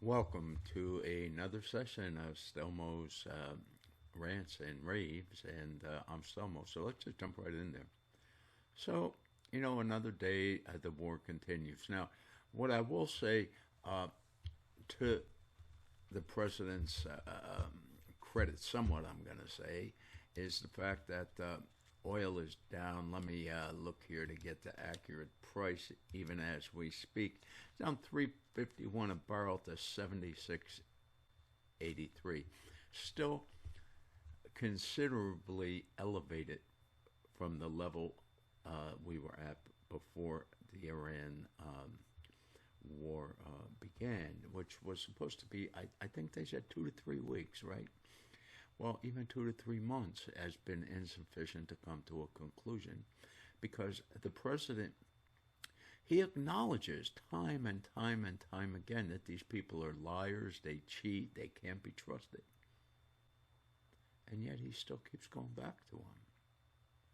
Welcome to another session of Stelmo's Rants and Raves, and I'm Stelmo. So let's just jump right in there. So, another day the war continues. Now, what I will say to the president's credit, somewhat, I'm going to say, is the fact that oil is down. Let me look here to get the accurate price, even as we speak. It's down 351 a barrel to 76.83. Still considerably elevated from the level we were at before the Iran war began, which was supposed to be, I think they said 2 to 3 weeks, right? Well, even 2 to 3 months has been insufficient to come to a conclusion because the president, he acknowledges time and time and time again that these people are liars, they cheat, they can't be trusted. And yet he still keeps going back to them.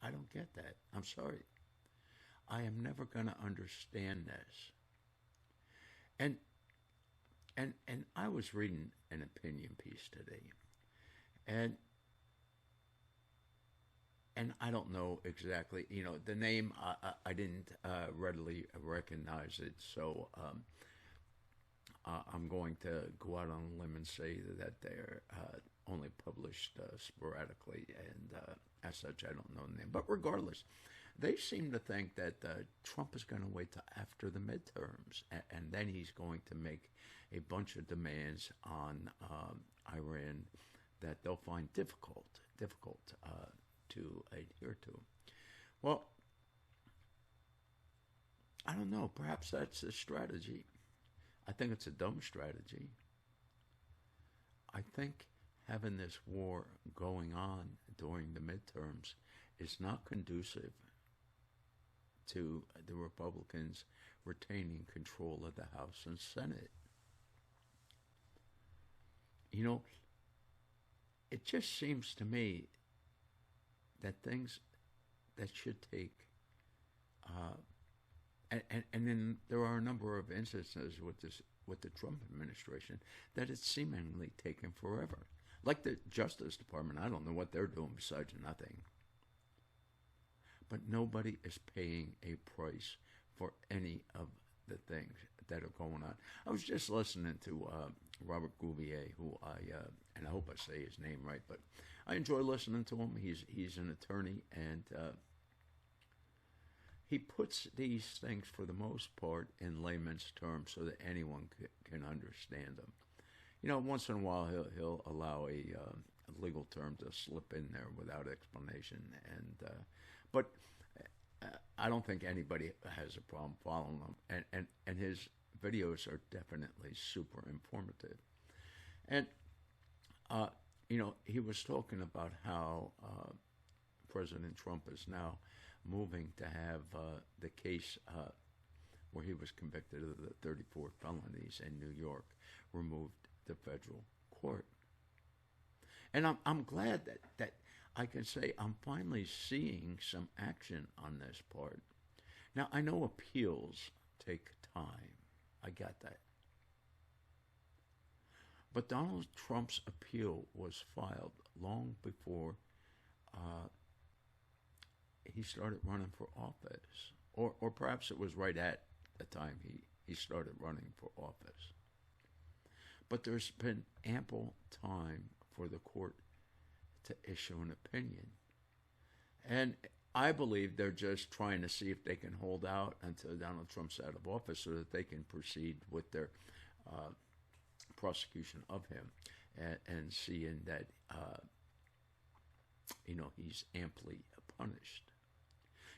I don't get that. I'm sorry. I am never going to understand this. And I was reading an opinion piece today. And I don't know exactly, the name, I didn't readily recognize it, so I'm going to go out on a limb and say that they're only published sporadically, and as such, I don't know the name. But regardless, they seem to think that Trump is going to wait till after the midterms, and then he's going to make a bunch of demands on Iran that they'll find difficult to adhere to. Well, I don't know. Perhaps that's a strategy. I think it's a dumb strategy. I think having this war going on during the midterms is not conducive to the Republicans retaining control of the House and Senate. It just seems to me that things that should take, and then there are a number of instances with the Trump administration that it's seemingly taken forever. Like the Justice Department, I don't know what they're doing besides nothing. But nobody is paying a price for any of the things that are going on. I was just listening to Robert Gouvier, who and I hope I say his name right, but I enjoy listening to him. He's an attorney, and he puts these things, for the most part, in layman's terms so that anyone can understand them. Once in a while he'll allow a legal term to slip in there without explanation, but I don't think anybody has a problem following them, and his videos are definitely super informative. And he was talking about how President Trump is now moving to have the case where he was convicted of the 34 felonies in New York removed to federal court. And I'm glad that I can say I'm finally seeing some action on this part. Now, I know appeals take time. I got that. But Donald Trump's appeal was filed long before he started running for office. Or perhaps it was right at the time he started running for office. But there's been ample time for the court to issue an opinion. And I believe they're just trying to see if they can hold out until Donald Trump's out of office so that they can proceed with their prosecution of him and seeing that, he's amply punished.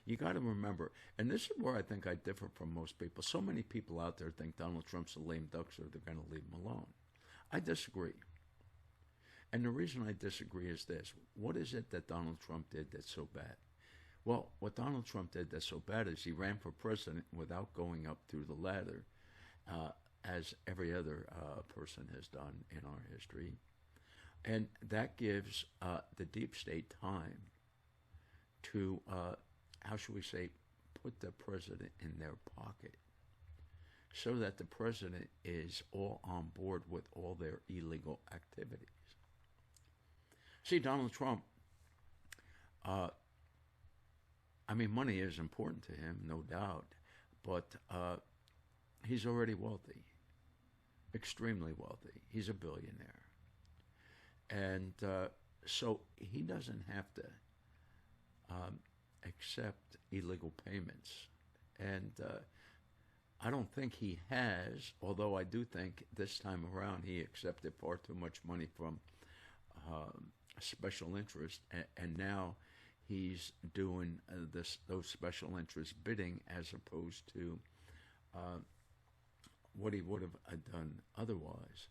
You got to remember, and this is where I think I differ from most people. So many people out there think Donald Trump's a lame duck, so they're going to leave him alone. I disagree. And the reason I disagree is this. What is it that Donald Trump did that's so bad? Well, what Donald Trump did that's so bad is he ran for president without going up through the ladder, as every other person has done in our history. And that gives the deep state time to, how should we say, put the president in their pocket so that the president is all on board with all their illegal activities. See, Donald Trump, uh, I mean, money is important to him, no doubt, but he's already wealthy, extremely wealthy. He's a billionaire. And so he doesn't have to accept illegal payments. And I don't think he has, although I do think this time around he accepted far too much money from special interest, and now he's doing those special interest bidding as opposed to what he would have done otherwise.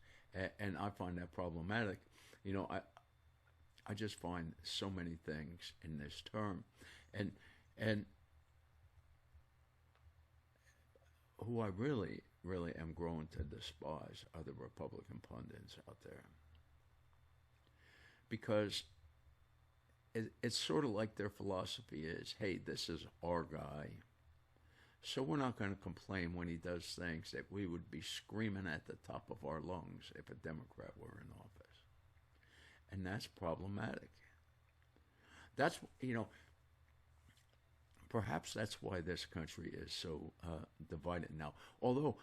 And I find that problematic. You know, I just find so many things in this term, and who I really, really am growing to despise are the Republican pundits out there, because it's sort of like their philosophy is, hey, this is our guy, so we're not going to complain when he does things that we would be screaming at the top of our lungs if a Democrat were in office. And that's problematic. That's, you know, perhaps that's why this country is so divided now. Although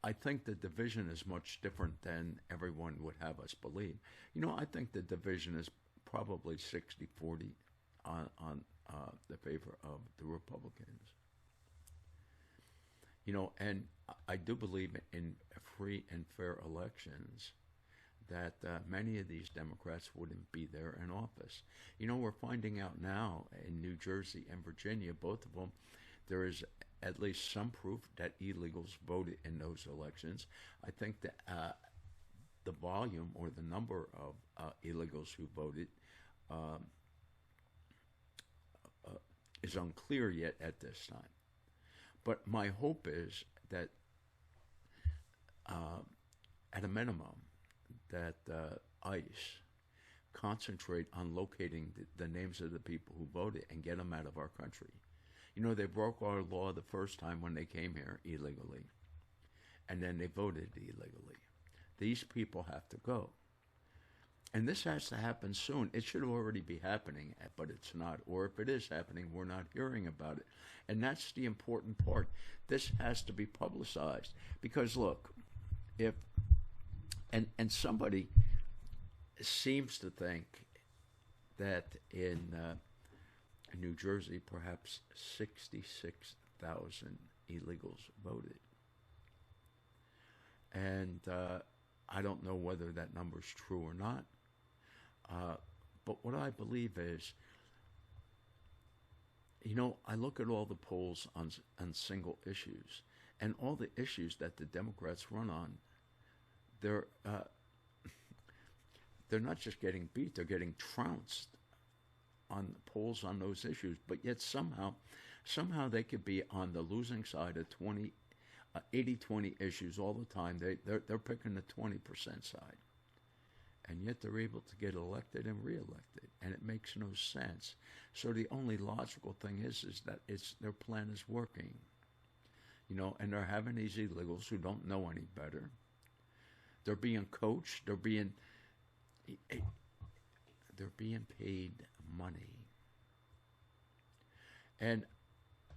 I think the division is much different than everyone would have us believe. You know, I think the division is probably 60-40 on the favor of the Republicans. You know, and I do believe in free and fair elections, that many of these Democrats wouldn't be there in office. You know, we're finding out now in New Jersey and Virginia, both of them, there is at least some proof that illegals voted in those elections. I think that the volume or the number of illegals who voted is unclear yet at this time. But my hope is that at a minimum, that ICE concentrate on locating the names of the people who voted and get them out of our country. You know, they broke our law the first time when they came here illegally, and then they voted illegally. These people have to go. And this has to happen soon. It should already be happening, but it's not. Or if it is happening, we're not hearing about it. And that's the important part. This has to be publicized. Because, look, if and somebody seems to think that in New Jersey, perhaps 66,000 illegals voted. And I don't know whether that number is true or not. But what I believe is, you know, I look at all the polls on single issues, and all the issues that the Democrats run on, they're not just getting beat, they're getting trounced on the polls on those issues. But yet somehow they could be on the losing side of 80-20 issues all the time. They're picking the 20% side. And yet they're able to get elected and reelected, and it makes no sense. So the only logical thing is that their plan is working, you know, and they're having these illegals who don't know any better. They're being coached. They're being paid money, and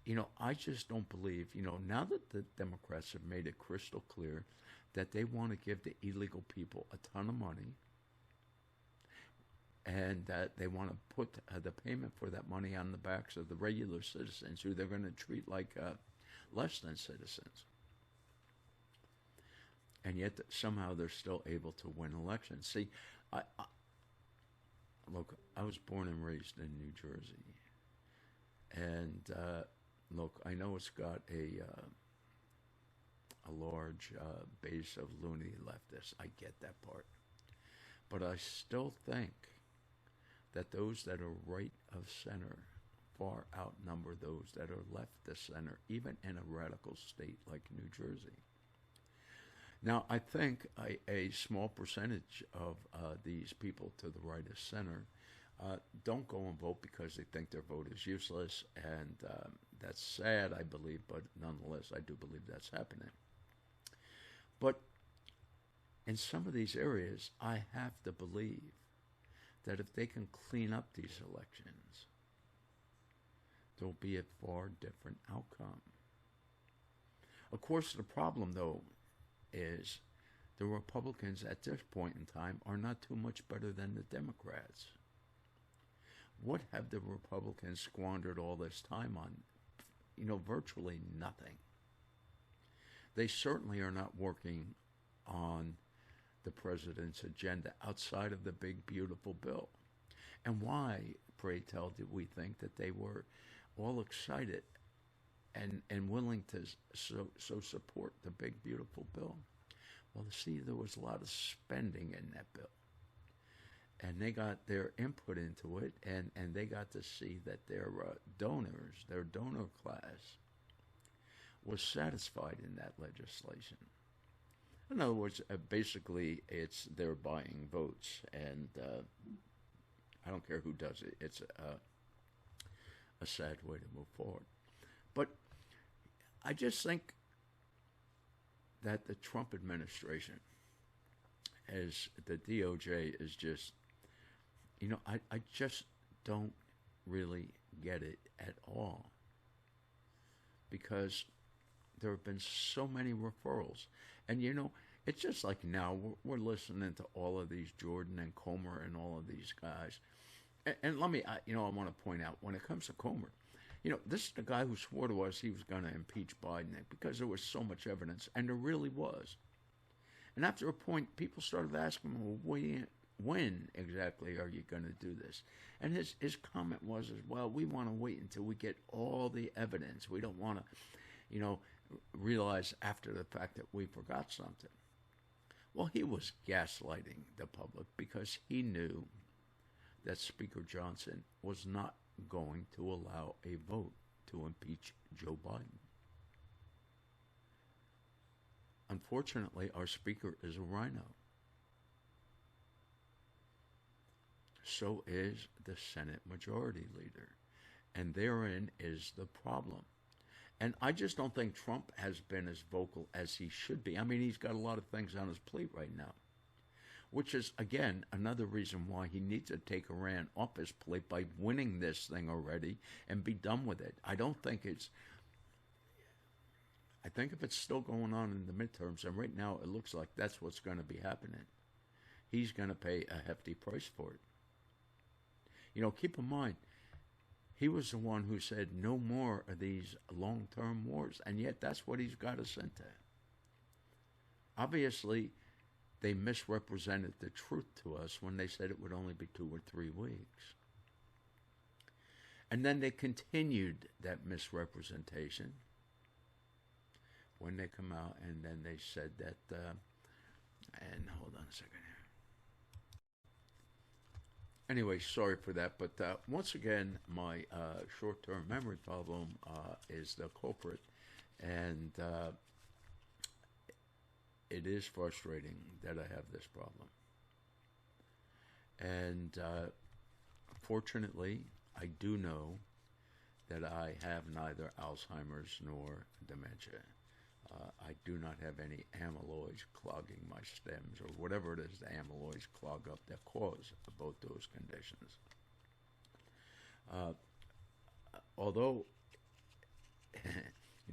you know, I just don't believe. You know, now that the Democrats have made it crystal clear that they want to give the illegal people a ton of money, and that they want to put the payment for that money on the backs of the regular citizens, who they're going to treat like less than citizens. And yet somehow they're still able to win elections. See, look, I was born and raised in New Jersey. And look, I know it's got a large base of loony leftists. I get that part. But I still think that those that are right of center far outnumber those that are left of center, even in a radical state like New Jersey. Now, I think a small percentage of these people to the right of center don't go and vote because they think their vote is useless, and that's sad, I believe, but nonetheless, I do believe that's happening. But in some of these areas, I have to believe that if they can clean up these elections, there'll be a far different outcome. Of course, the problem, though, is the Republicans at this point in time are not too much better than the Democrats. What have the Republicans squandered all this time on? Virtually nothing. They certainly are not working on the president's agenda outside of the big, beautiful bill. And why, pray tell, did we think that they were all excited and willing to so support the big, beautiful bill? Well, see, there was a lot of spending in that bill. And they got their input into it, and they got to see that their donors, their donor class, was satisfied in that legislation. In other words, basically, they're buying votes, and I don't care who does it. It's a sad way to move forward. But I just think that the Trump administration, as the DOJ, is just, I just don't really get it at all. Because there have been so many referrals. And, it's just like now we're listening to all of these Jordan and Comer and all of these guys. And let me, I want to point out, when it comes to Comer, this is the guy who swore to us he was going to impeach Biden because there was so much evidence, and there really was. And after a point, people started asking him, well, when exactly are you going to do this? And his comment was, well, we want to wait until we get all the evidence. We don't want to, realize after the fact that we forgot something. Well, he was gaslighting the public because he knew that Speaker Johnson was not going to allow a vote to impeach Joe Biden. Unfortunately, our Speaker is a rhino. So is the Senate Majority Leader. And therein is the problem. And I just don't think Trump has been as vocal as he should be. I mean, he's got a lot of things on his plate right now, which is, again, another reason why he needs to take Iran off his plate by winning this thing already and be done with it. I think if it's still going on in the midterms, and right now it looks like that's what's going to be happening, he's going to pay a hefty price for it. Keep in mind, he was the one who said no more of these long-term wars, and yet that's what he's got us into. Obviously, they misrepresented the truth to us when they said it would only be 2 or 3 weeks. And then they continued that misrepresentation when they come out, and then they said that, and hold on a second here. Anyway, sorry for that, but once again, my short-term memory problem is the culprit, and it is frustrating that I have this problem. And fortunately, I do know that I have neither Alzheimer's nor dementia. I do not have any amyloids clogging my stems or whatever it is the amyloids clog up that cause both those conditions. Although,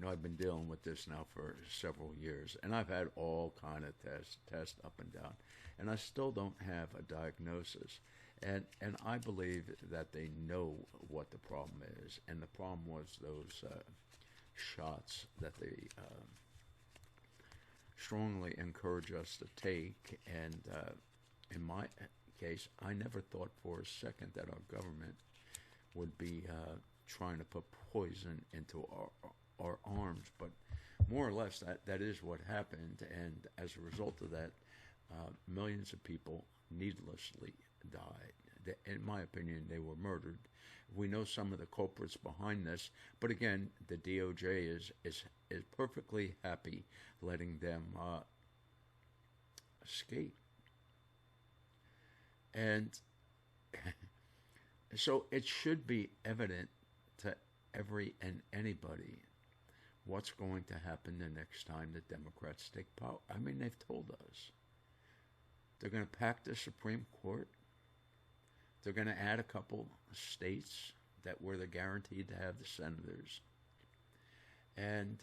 I've been dealing with this now for several years, and I've had all kind of tests up and down, and I still don't have a diagnosis. And I believe that they know what the problem is, and the problem was those shots that they strongly encourage us to take. And in my case, I never thought for a second that our government would be trying to put poison into our arms, but more or less that is what happened. And as a result of that, millions of people needlessly died. In my opinion, they were murdered. We know some of the culprits behind this, but again, the DOJ is perfectly happy letting them escape. And so it should be evident to every and anybody what's going to happen the next time the Democrats take power. I mean, they've told us. They're going to pack the Supreme Court. They're going to add a couple states that where they're guaranteed to have the senators. And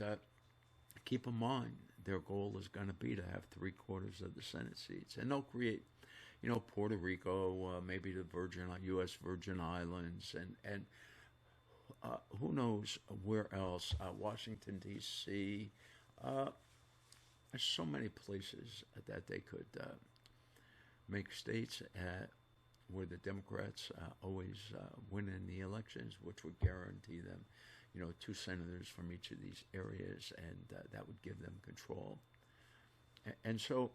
keep in mind, their goal is going to be to have 3/4 of the Senate seats. And they'll create, Puerto Rico, maybe the U.S. Virgin Islands, and who knows where else, Washington, D.C. There's so many places that they could make states where the Democrats always win in the elections, which would guarantee them, 2 senators from each of these areas, and that would give them control. And so,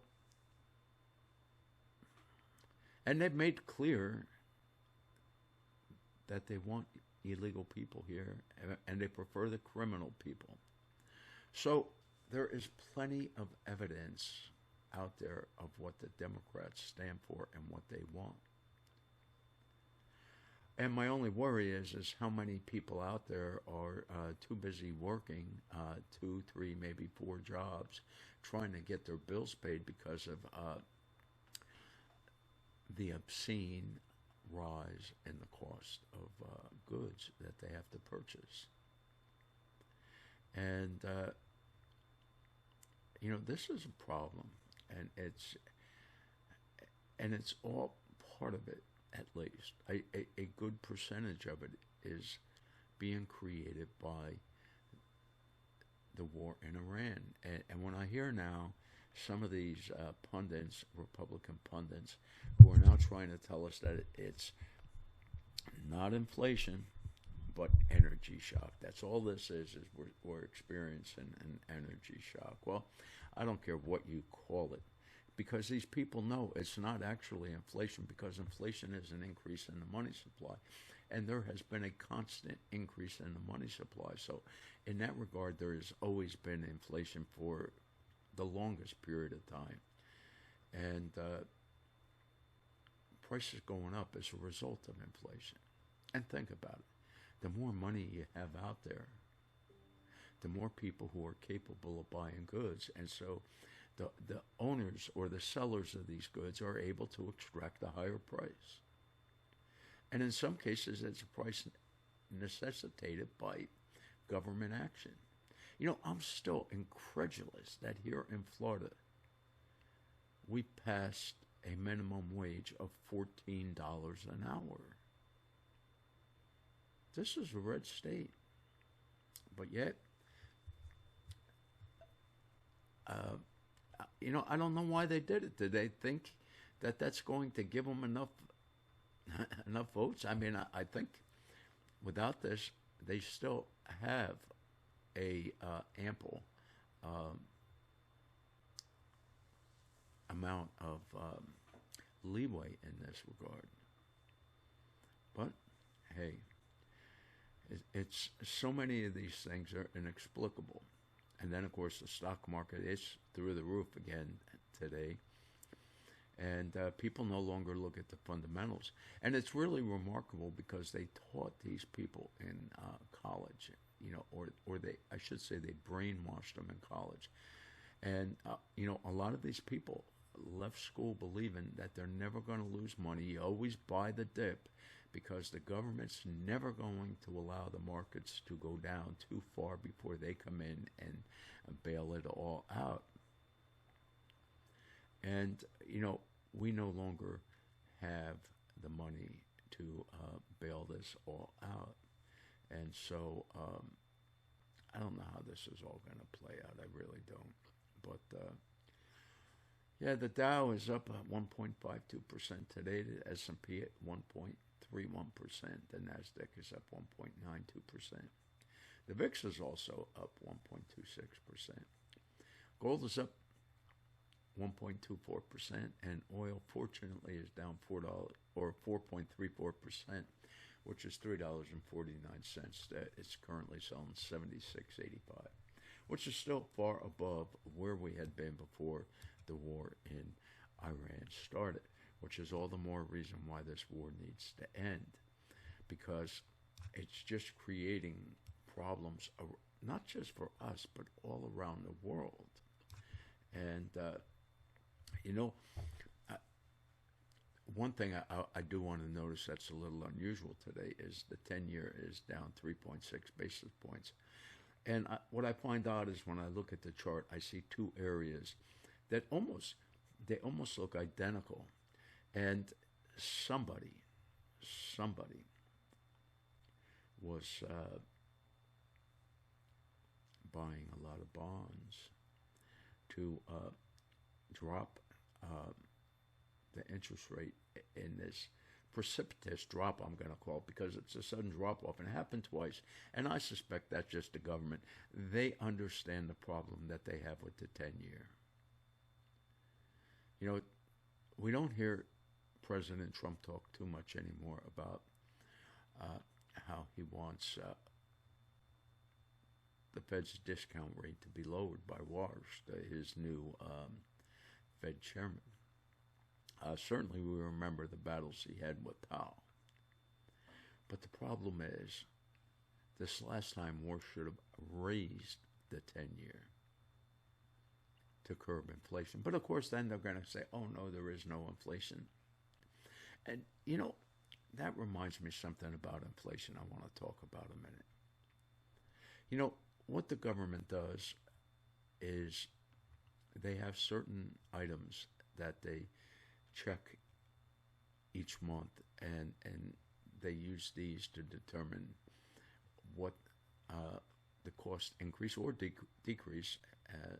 and they've made clear that they want illegal people here, and they prefer the criminal people. So there is plenty of evidence out there of what the Democrats stand for and what they want. And my only worry is how many people out there are too busy working 2, 3, maybe 4 jobs, trying to get their bills paid because of the obscene rise in the cost of goods that they have to purchase. And this is a problem, and it's all part of it. At least a good percentage of it is being created by the war in Iran. And when I hear now some of these pundits, Republican pundits, who are now trying to tell us that it's not inflation, but energy shock. That's all this is we're experiencing an energy shock. Well, I don't care what you call it, because these people know it's not actually inflation, because inflation is an increase in the money supply. And there has been a constant increase in the money supply. So in that regard, there has always been inflation for the longest period of time. And prices going up as a result of inflation. And think about it. The more money you have out there, the more people who are capable of buying goods. And so the owners or the sellers of these goods are able to extract a higher price. And in some cases, it's a price necessitated by government action. I'm still incredulous that here in Florida, we passed a minimum wage of $14 an hour. This is a red state. But yet, I don't know why they did it. Did they think that that's going to give them enough votes? I mean, I think without this, they still have a ample amount of leeway in this regard. But hey, it's so many of these things are inexplicable. And then, of course, the stock market is through the roof again today. And people no longer look at the fundamentals. And it's really remarkable because they taught these people in college, or I should say they brainwashed them in college. And, a lot of these people left school believing that they're never going to lose money. You always buy the dip, because the government's never going to allow the markets to go down too far before they come in and bail it all out. And, we no longer have the money to bail this all out. And so I don't know how this is all going to play out. I really don't. But, the Dow is up 1.52% today. The S&P at 1.31%. The NASDAQ is up 1.92%. The VIX is also up 1.26%. Gold is up 1.24%, and oil, fortunately, is down $4 or 4.34%, which is $3.49. It's currently selling $76.85, which is still far above where we had been before the war in Iran started, which is all the more reason why this war needs to end, because it's just creating problems, not just for us, but all around the world. And, you know, I, one thing I do want to notice that's a little unusual today is the 10-year is down 3.6 basis points. And what I find odd is when I look at the chart, I see two areas that they almost look identical. And somebody was buying a lot of bonds to drop the interest rate in this precipitous drop, I'm going to call it, because it's a sudden drop off, and it happened twice. And I suspect that's just the government. They understand the problem that they have with the 10-year. You know, we don't hear President Trump talk too much anymore about how he wants the Fed's discount rate to be lowered by Walsh, his new Fed chairman. Certainly we remember the battles he had with Powell. But the problem is, this last time Walsh should have raised the 10-year to curb inflation. But of course then they're going to say, oh no, there is no inflation. And, you know, that reminds me something about inflation I want to talk about a minute. You know, what the government does is they have certain items that they check each month, and they use these to determine what the cost increase or decrease,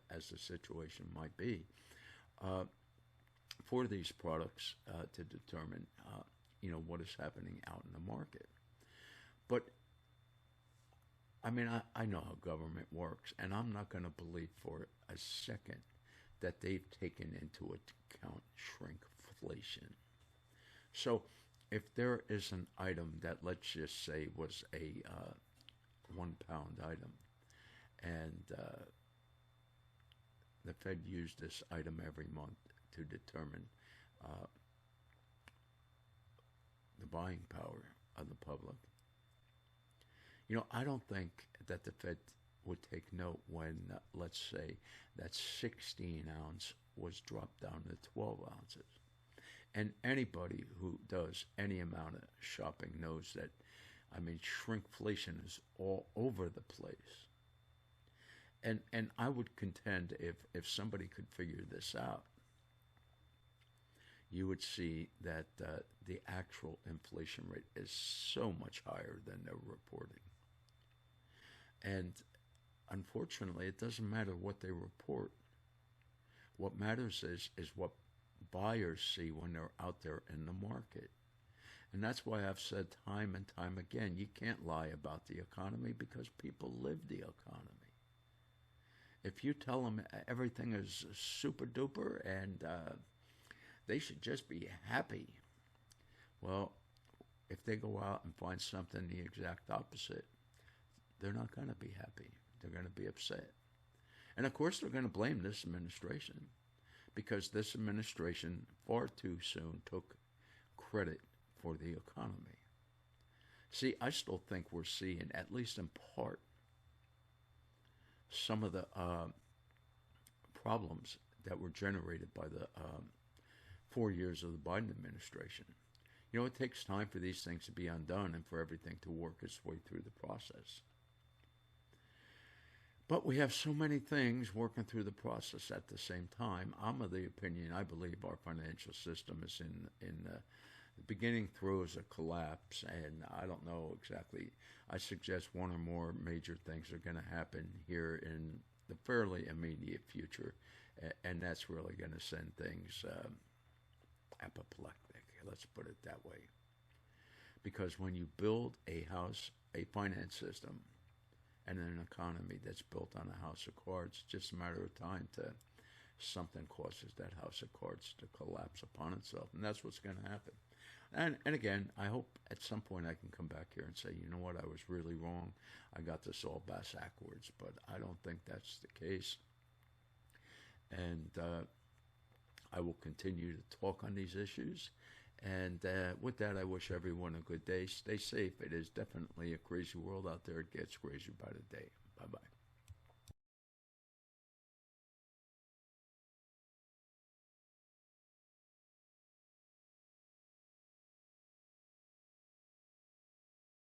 as the situation might be, for these products to determine, you know, what is happening out in the market. But I mean, I know how government works, and I'm not going to believe for a second that they've taken into account shrinkflation. So if there is an item that, let's just say, was a 1 pound item, and the Fed used this item every month to determine the buying power of the public, you know, I don't think that the Fed would take note when, let's say, that 16-ounce was dropped down to 12 ounces. And anybody who does any amount of shopping knows that, I mean, shrinkflation is all over the place. And I would contend if somebody could figure this out, you would see that the actual inflation rate is so much higher than they're reporting. And unfortunately, it doesn't matter what they report. What matters is what buyers see when they're out there in the market. And that's why I've said time and time again, you can't lie about the economy because people live the economy. If you tell them everything is super duper and they should just be happy, well, if they go out and find something the exact opposite, they're not going to be happy. They're going to be upset. And of course, they're going to blame this administration because this administration far too soon took credit for the economy. See, I still think we're seeing, at least in part, some of the problems that were generated by the 4 years of the Biden administration. You know, it takes time for these things to be undone and for everything to work its way through the process. But we have so many things working through the process at the same time. I'm of the opinion, I believe our financial system is in the beginning throes of collapse, and I don't know exactly. I suggest one or more major things are going to happen here in the fairly immediate future, and that's really going to send things apoplectic, let's put it that way. Because when you build a house, a finance system, and an economy that's built on a house of cards, it's just a matter of time to something causes that house of cards to collapse upon itself, and that's what's going to happen. And again, I hope at some point I can come back here and say, you know what, I was really wrong. I got this all backwards, but I don't think that's the case. And I will continue to talk on these issues, And with that, I wish everyone a good day. Stay safe. It is definitely a crazy world out there. It gets crazier by the day. Bye bye.